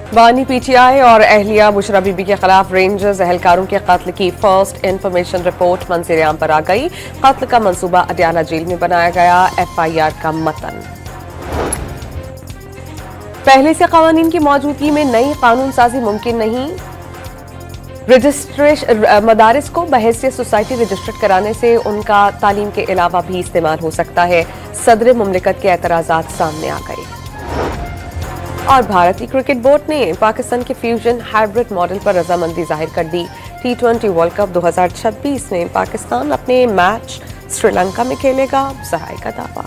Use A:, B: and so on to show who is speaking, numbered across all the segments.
A: बानी पीटीआई और अहलिया बुशरा बीबी के खिलाफ रेंजर्स एहलकारों के कत्ल की फर्स्ट इंफॉर्मेशन रिपोर्ट मंजर-ए-आम पर आ गई। कत्ल का मंसूबा अडियाला जेल में बनाया गया। FIR का मतन। पहले से कानून की मौजूदगी में नई कानून साजी मुमकिन नहीं। मदारिस को बहैसियत सोसाइटी रजिस्टर्ड कराने से उनका तालीम के अलावा भी इस्तेमाल हो सकता है। सदर मुमलिकत के एतराजात सामने आ गए। और भारतीय क्रिकेट बोर्ड ने पाकिस्तान के फ्यूजन हाइब्रिड मॉडल पर रजामंदी जाहिर कर दी। T20 वर्ल्ड कप 2026 में पाकिस्तान अपने मैच श्रीलंका में खेलेगा। सहाय का दावा।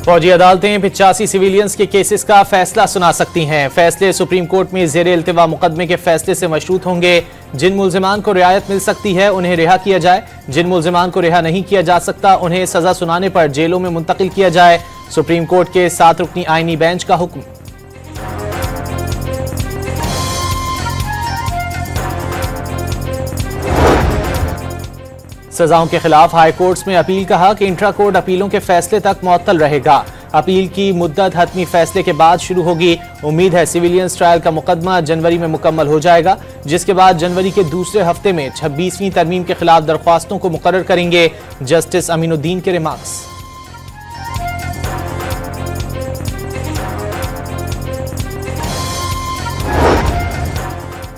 B: फौजी अदालतें 85 सिविलियंस के केसेस का फैसला सुना सकती हैं। फैसले सुप्रीम कोर्ट में जेर इल्तिवा मुकदमे के फैसले से मशरूत होंगे। जिन मुल्जिमान को रियायत मिल सकती है उन्हें रिहा किया जाए। जिन मुल्जिमान को रिहा नहीं किया जा सकता उन्हें सजा सुनाने पर जेलों में मुंतकिल किया जाए। सुप्रीम कोर्ट के 7 रुकनी आईनी बेंच का हुक्म। सजाओं के खिलाफ हाई कोर्ट्स में अपील। कहा कि इंट्रा कोर्ट अपीलों के फैसले तक मुअत्तल रहेगा। अपील की मुद्दत हतमी फैसले के बाद शुरू होगी। उम्मीद है सिविलियंस ट्रायल का मुकदमा जनवरी में मुकम्मल हो जाएगा, जिसके बाद जनवरी के दूसरे हफ्ते में 26वीं तरमीम के खिलाफ दरख्वास्तों को मुकर्रर करेंगे। जस्टिस अमीनुद्दीन के रिमार्क्स।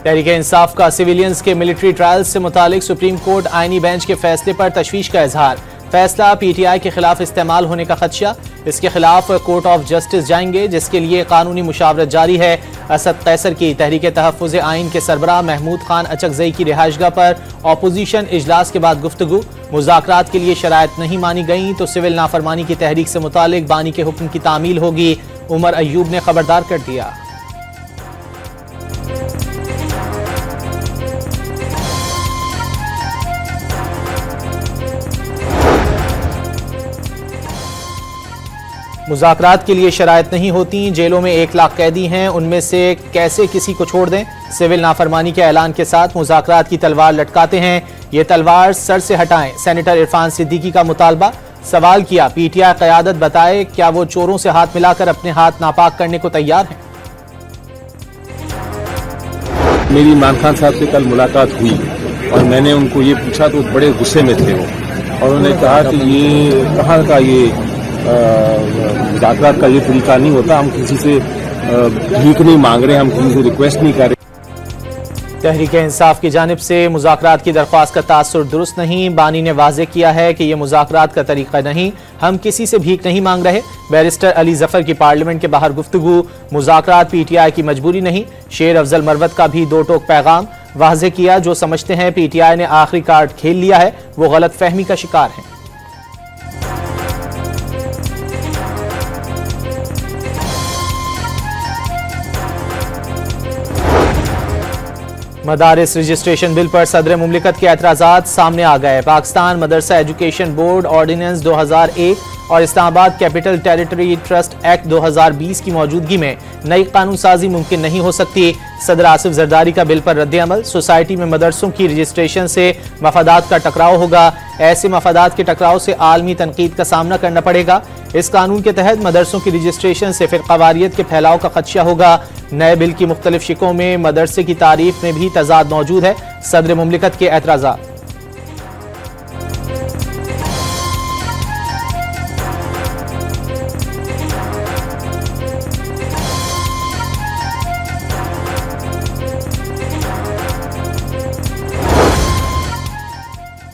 B: तहरीक इंसाफ का सिविलियंस के मिलिट्री ट्रायल्स से मुतालिक सुप्रीम कोर्ट आईनी बेंच के फैसले पर तशवीश का इजहार। फैसला PTI के खिलाफ इस्तेमाल होने का खदशा। इसके खिलाफ कोर्ट ऑफ जस्टिस जाएंगे, जिसके लिए कानूनी मुशावरत जारी है। असद कैसर की तहरीक तहफ़्फ़ुज़ आइन के सरबराह महमूद खान अचकज़ई की रिहाइशगाह पर ऑपोजिशन इजलास के बाद गुफ्तगू। मुज़ाकरात के लिए शराइत नहीं मानी गई तो सिविल नाफरमानी की तहरीक से मुतालिक बानी के हुक्म की तामील होगी। उमर अयूब ने खबरदार कर दिया। मुज़ाकरात के लिए शराइत नहीं होती। जेलों में 1 लाख कैदी हैं, उनमें से कैसे किसी को छोड़ दें। सिविल नाफरमानी के ऐलान के साथ मुज़ाकरात की तलवार लटकाते हैं। ये तलवार सर से हटाएं। सेनेटर इरफान सिद्दीकी का मुतालबा। सवाल किया PTI क़यादत बताए क्या वो चोरों से हाथ मिलाकर अपने हाथ नापाक करने को तैयार हैं।
C: मेरी इमरान खान साहब से कल मुलाकात हुई और मैंने उनको ये पूछा तो बड़े गुस्से में थे वो, और उन्होंने कहा कि ये कहाँ का ये मुज़ाकरात का ये तरीका नहीं होता। हम किसी से भीख नहीं मांग रहे, हम किसी से रिक्वेस्ट नहीं कर रहे।
B: तहरीक इंसाफ की जानिब से मुज़ाकरात की दरख्वास्त का तासुर दुरुस्त नहीं। बानी ने वाज़ेह किया है कि यह मुज़ाकरात का तरीका नहीं, हम किसी से भीख नहीं मांग रहे। बैरिस्टर अली जफर की पार्लियामेंट के बाहर गुफ्तगू। मुज़ाकरात PTI की मजबूरी नहीं। शेर अफजल मरवत का भी 2 टोक पैगाम। वाज़ेह किया जो समझते हैं PTI ने आखिरी कार्ड खेल लिया है वो गलत फहमी का शिकार है। मदारिस रजिस्ट्रेशन बिल पर सदर मुमलिकत के एतराज़ात सामने आ गए। पाकिस्तान मदरसा एजुकेशन बोर्ड ऑर्डिनेंस 2001 और Islamabad capital territory trust act 2020 की मौजूदगी में नई कानून साजी मुमकिन नहीं हो सकती। सदर आसिफ जरदारी का बिल पर रद्द अमल। सोसाइटी में मदरसों की रजिस्ट्रेशन से मफादात का टकराव होगा। ऐसे मफादात के टकराव से आलमी तनकीद का सामना करना पड़ेगा। इस कानून के तहत मदरसों की रजिस्ट्रेशन से फ़िरक़ावारियत के फैलाव का खदशा होगा। नए बिल की मुख्तलिफ शिकों में मदरसे की तारीफ में भी तजाद मौजूद है। सदर मुमलिकत के एतराज़ात।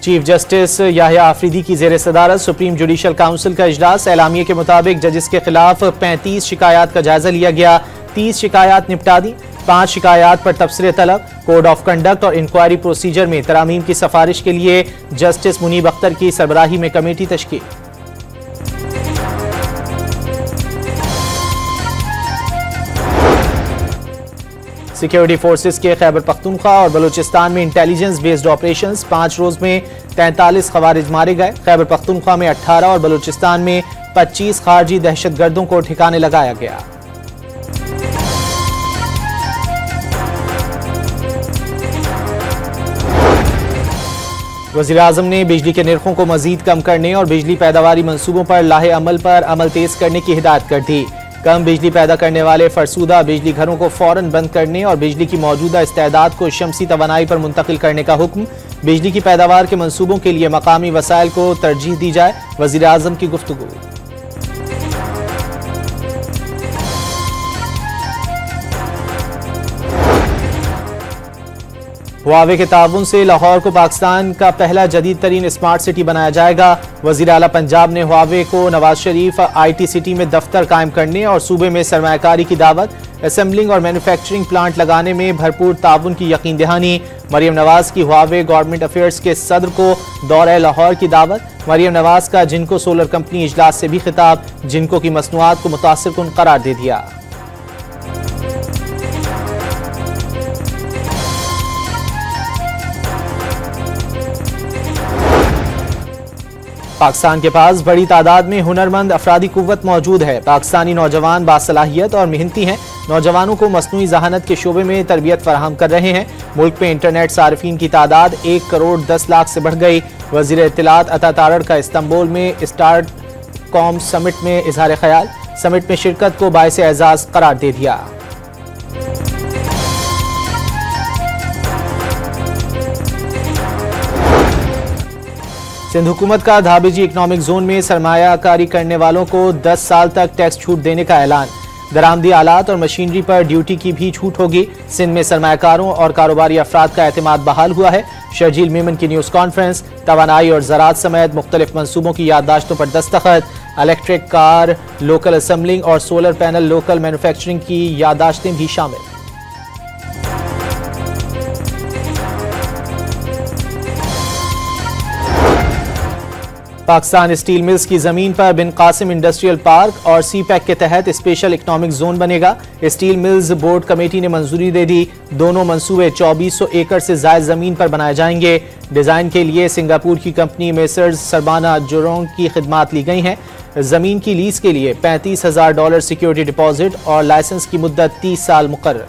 B: चीफ जस्टिस याहिया आफरीदी की जेर सदारत सुप्रीम जुडिशल काउंसिल का इजलास। एलामिये के मुताबिक जजिस के खिलाफ 35 शिकायत का जायजा लिया गया। 30 शिकायत निपटा दी। 5 शिकायत पर तबसरे तलब। कोड ऑफ कंडक्ट और इंक्वायरी प्रोसीजर में तरामीम की सिफारिश के लिए जस्टिस मुनीब अख्तर की सरबराही में कमेटी तश्कील। सिक्योरिटी फोर्सेस के खैबर पख्तूनख्वा और बलूचिस्तान में इंटेलिजेंस बेस्ड ऑपरेशंस। 5 रोज में 43 खवारिज मारे गए। खैबर पख्तूनख्वा में 18 और बलूचिस्तान में 25 खारजी दहशतगर्दों को ठिकाने लगाया गया। वज़ीर-ए-आज़म ने बिजली के निर्खों को मजीद कम करने और बिजली पैदावारी मंसूबों पर लाहे अमल तेज करने की हिदायत कर दी। कम बिजली पैदा करने वाले फरसूदा बिजली घरों को फौरन बंद करने और बिजली की मौजूदा इस्तेदाद को शमसी तवानाई पर मुंतकिल करने का हुक्म। बिजली की पैदावार के मंसूबों के लिए मकामी वसाइल को तरजीह दी जाए, वजीर आजम की गुफ्तगू। हुआवे के ताउन से लाहौर को पाकिस्तान का पहला जदीद तरीन स्मार्ट सिटी बनाया जाएगा। वजीर आला पंजाब ने हुआवे को नवाज शरीफ IT सिटी में दफ्तर कायम करने और सूबे में सरमायाकारी की दावत, असेंबलिंग और मैन्युफैक्चरिंग प्लांट लगाने में भरपूर ताउन की यकीन दहानी। मरियम नवाज की हुआवे गवर्नमेंट अफेयर्स के सदर को दौरे लाहौर की दावत। मरियम नवाज का जिनको सोलर कंपनी इजलास से भी खिताब, जिनको की मसनूआत को मुतासिर कुन करार दे दिया। पाकिस्तान के पास बड़ी तादाद में हुनरमंद अफरादी कुव्वत मौजूद है। पाकिस्तानी नौजवान बासलाहियत और मेहनती हैं। नौजवानों को मसनूई जहानत के शोबे में तरबियत फराहम कर रहे हैं। मुल्क में इंटरनेट सारिफीन की तादाद 1 करोड़ 10 लाख से बढ़ गई। वजीर इत्तलात अता तारड़ का इस्तांबुल में स्टार्ट कॉम समिट में इजहार ख्याल, समिट में शिरकत को बाइस एजाज करार दे दिया। सिंध हुकूमत का धाबेजी इकनॉमिक जोन में सरमायाकारी करने वालों को 10 साल तक टैक्स छूट देने का ऐलान। दरामदी आलात और मशीनरी पर ड्यूटी की भी छूट होगी। सिंध में सरमायाकारों और कारोबारी अफराद का एतमाद बहाल हुआ है। शर्जील मेमन की न्यूज़ कॉन्फ्रेंस, तवानाई और ज़राअत समेत मुख्तलिफ मंसूबों की याददाश्तों पर दस्तखत। इलेक्ट्रिक कार, लोकल असेंबलिंग और सोलर पैनल लोकल मैन्युफैक्चरिंग की याददाश्तें भी शामिल। पाकिस्तान स्टील मिल्स की जमीन पर बिन कासिम इंडस्ट्रियल पार्क और CPEC के तहत स्पेशल इकोनॉमिक जोन बनेगा। स्टील मिल्स बोर्ड कमेटी ने मंजूरी दे दी। दोनों मंसूबे 2400 एकड़ से ज्यादा जमीन पर बनाए जाएंगे। डिजाइन के लिए सिंगापुर की कंपनी मेसर्स सरबाना जोरोंग की खिदमात ली गई हैं। जमीन की लीज के लिए $35,000 सिक्योरिटी डिपॉजिट और लाइसेंस की मुद्दत 30 साल मुकर्रर।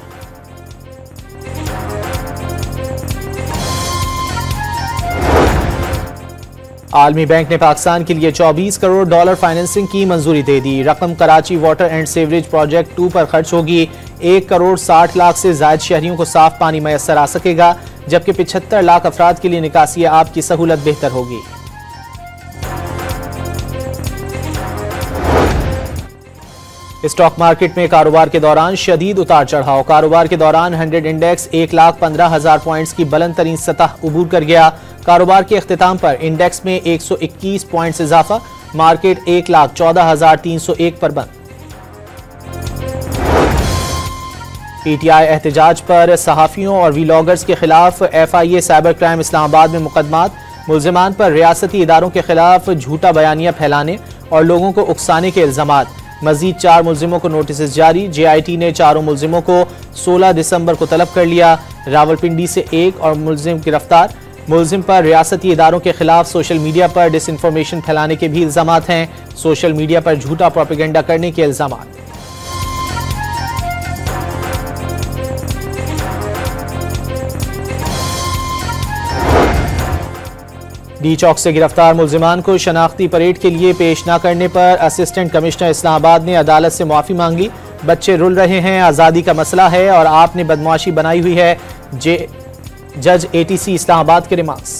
B: आलमी बैंक ने पाकिस्तान के लिए $24 करोड़ फाइनेंसिंग की मंजूरी दे दी। रकम Karachi water and sewerage project 2 पर खर्च होगी। 1 करोड़ 60 लाख से ज्यादा शहरियों को साफ पानी मैसर आ सकेगा, जबकि 75 लाख अफराद के लिए निकासी आब की सहूलत बेहतर होगी। स्टॉक मार्केट में कारोबार के दौरान शदीद उतार चढ़ाव। कारोबार के दौरान 100 इंडेक्स 1,15,000 पॉइंट्स की बुलंद तरीन सतह उबूर कर गया। कारोबार के अख्तिताम पर इंडेक्स में 121 पॉइंट्स इजाफा, मार्केट 1,14,301 पर बंद। PTI एहतजाज पर सहाफियों और वीलॉगर्स के खिलाफ FIA साइबर क्राइम इस्लामाबाद में मुकदमात। मुल्जिमान पर रियासती इदारों के खिलाफ झूठा बयानिया फैलाने और लोगों को उकसाने के इल्जामात। मजीद 4 मुल्जिमों को नोटिस जारी। JIT ने चारों मुल्जिमों को 16 दिसंबर को तलब कर लिया। रावलपिंडी से 1 और मुल्जिम गिरफ्तार। मुल्जिम पर रियासती इदारों के खिलाफ सोशल मीडिया पर डिसइंफॉर्मेशन फैलाने के भी इल्जामात हैं। सोशल मीडिया पर झूठा प्रोपेगेंडा करने के इल्जामात। डी चौक से गिरफ्तार मुल्जिमान को शनाख्ती परेड के लिए पेश न करने पर असिस्टेंट कमिश्नर इस्लामाबाद ने अदालत से माफी मांगी। बच्चे रुल रहे हैं, आज़ादी का मसला है और आपने बदमाशी बनाई हुई है। जज ATC इस्लामाबाद के रिमार्क्स।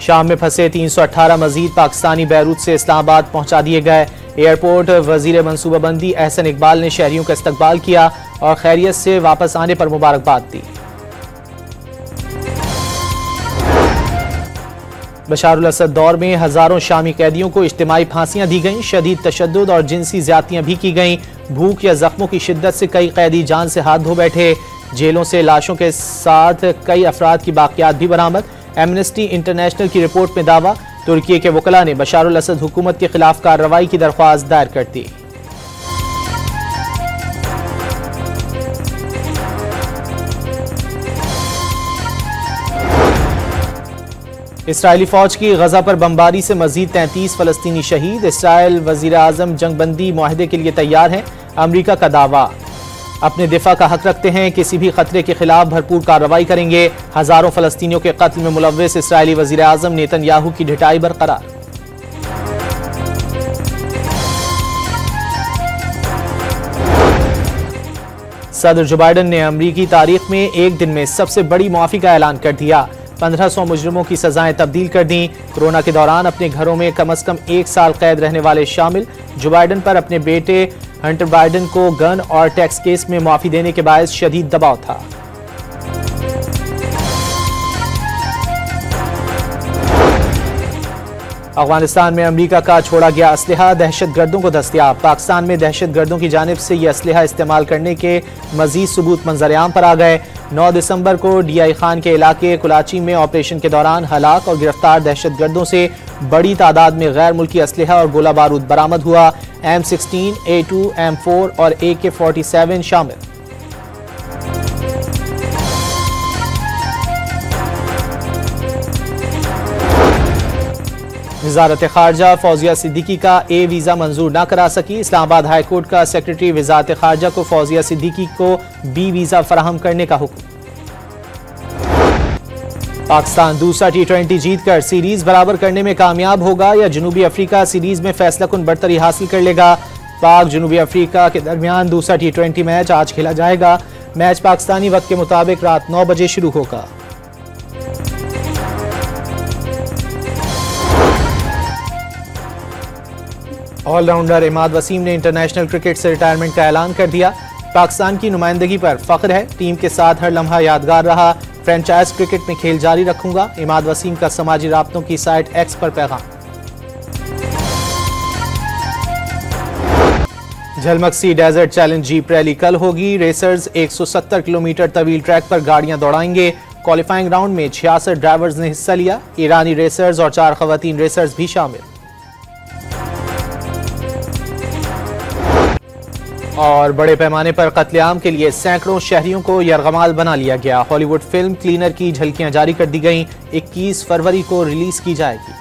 B: शाम में फंसे 318 मजीद पाकिस्तानी बैरूत से इस्लामाबाद पहुंचा दिए गए। एयरपोर्ट वजीर मनसूबाबंदी अहसन इकबाल ने शहरियों का इस्तकबाल किया और खैरियत से वापस आने पर मुबारकबाद दी। बशारुल असद दौर में हजारों शामी कैदियों को इज्तिमाई फांसियां दी गईं। शदीद तशद्दुद और जिनसी ज्यादतियां भी की गईं। भूख या जख्मों की शिद्दत से कई कैदी जान से हाथ धो बैठे। जेलों से लाशों के साथ कई अफराद की बाकियात भी बरामद। एमनेस्टी इंटरनेशनल की रिपोर्ट में दावा, तुर्की के वकला ने बशारुल असद हुकूमत के खिलाफ कार्रवाई की दरख्वास्त दायर कर दी। इसराइली फौज की गजा पर बमबारी से मजीद 33 फलस्तीनी शहीद। इसराइल वजीर आजम जंगबंदी मुआहदे के लिए तैयार है। अमरीका का दावा, अपने दिफा का हक रखते हैं, किसी भी खतरे के खिलाफ भरपूर कार्रवाई करेंगे। हजारों फलस्तीनियों के कत्ल में मुलव्विस इसराइली वजीर आजम नेतन्याहू की ढिठाई बरकरार। सदर जो बाइडन ने अमरीकी तारीख में एक दिन में सबसे बड़ी मुआफी का ऐलान कर दिया। 1500 मुजरिमों की सजाएं तब्दील कर दी। कोरोना के दौरान अपने घरों में कम से कम 1 साल कैद रहने वाले शामिल। जो बाइडन पर अपने बेटे हंटर बाइडन को गन और टैक्स केस में मुआफी देने के बायस शदीद दबाव था। अफगानिस्तान में अमेरिका का छोड़ा गया असलहा दहशतगर्दों को दस्तयाब। पाकिस्तान में दहशतगर्दों की जानिब से यह असलहा इस्तेमाल करने के मजीद सबूत मंजर-ए-आम पर आ गए। 9 दिसंबर को DI खान के इलाके कुलाची में ऑपरेशन के दौरान हलाक और गिरफ्तार दहशतगर्दों से बड़ी तादाद में गैर मुल्की असलहा और गोला बारूद बरामद हुआ। M16, A2, M4 और AK-47 शामिल। वजारत खारजा फौजिया सिद्दीकी का A वीज़ा मंजूर न करा सकी। इस्लामाबाद हाई कोर्ट का सेक्रेटरी वजारत खारजा को फौजिया सिद्दीकी को B वीज़ा फराहम करने का हुक्म। पाकिस्तान दूसरा T20 जीतकर सीरीज बराबर करने में कामयाब होगा या जनूबी अफ्रीका सीरीज में फैसला कुन बढ़तरी हासिल कर लेगा। पाक जनूबी अफ्रीका के दरमियान दूसरा T20 मैच आज खेला जाएगा। मैच पाकिस्तानी वक्त के मुताबिक रात 9 बजे शुरू होगा। ऑलराउंडर इमाद वसीम ने इंटरनेशनल क्रिकेट से रिटायरमेंट का ऐलान कर दिया। पाकिस्तान की नुमाइंदगी पर फख्र है, टीम के साथ हर लम्हा यादगार रहा, फ्रेंचाइज क्रिकेट में खेल जारी रखूंगा। इमाद वसीम का समाजी राब्तों की साइट X पर पैगाम। झलमक्सी डेजर्ट चैलेंज जीप रैली कल होगी। रेसर्स 170 किलोमीटर तवील ट्रैक पर गाड़ियां दौड़ाएंगे। क्वालिफाइंग राउंड में 66 ड्राइवर्स ने हिस्सा लिया। ईरानी रेसर्स और 4 खवातीन रेसर्स भी शामिल। और बड़े पैमाने पर कत्लेआम के लिए सैकड़ों शहरियों को यरगमाल बना लिया गया। हॉलीवुड फिल्म क्लीनर की झलकियां जारी कर दी गईं। 21 फरवरी को रिलीज की जाएगी।